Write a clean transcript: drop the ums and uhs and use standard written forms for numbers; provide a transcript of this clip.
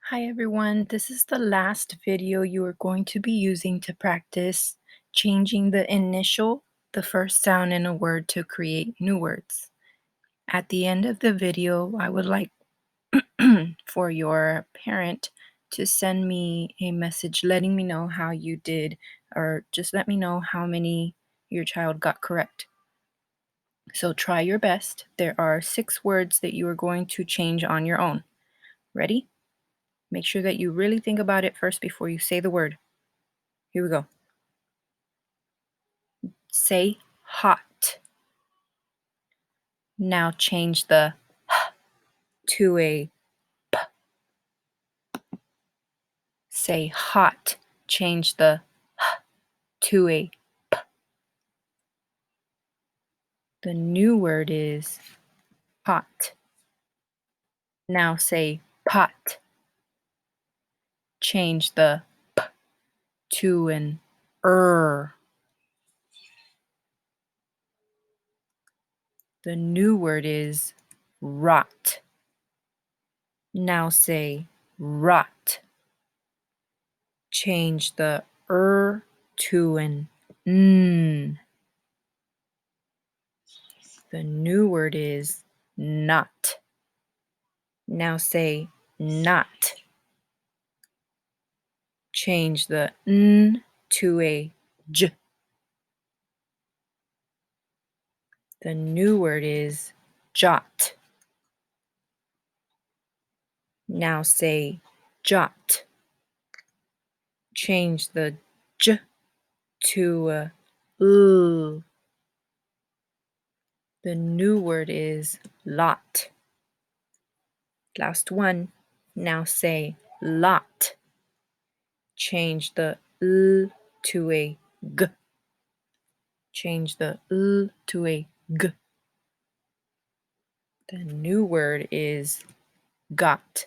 Hi everyone, this is the last video you are going to be using to practice changing the initial, the first sound in a word to create new words. At the end of the video, I would like for your parent to send me a message letting me know how you did, or just let me know how many your child got correct. So try your best. There are 6 words that you are going to change on your own. Ready? Make sure that you really think about it first before you say the word. Here we go. Say hot. Now change the h to a p. Say hot. Change the h to a p. The new word is hot. Now say pot. Change the p to an er. The new word is rot. Now say rot. Change the to an n. The new word is not. Now say not. Change the n to a j. The new word is jot. Now say jot. Change the j to a l. The new word is lot. Last one. Now say lot. Change the l to a g. Change the l to a g. The new word is got.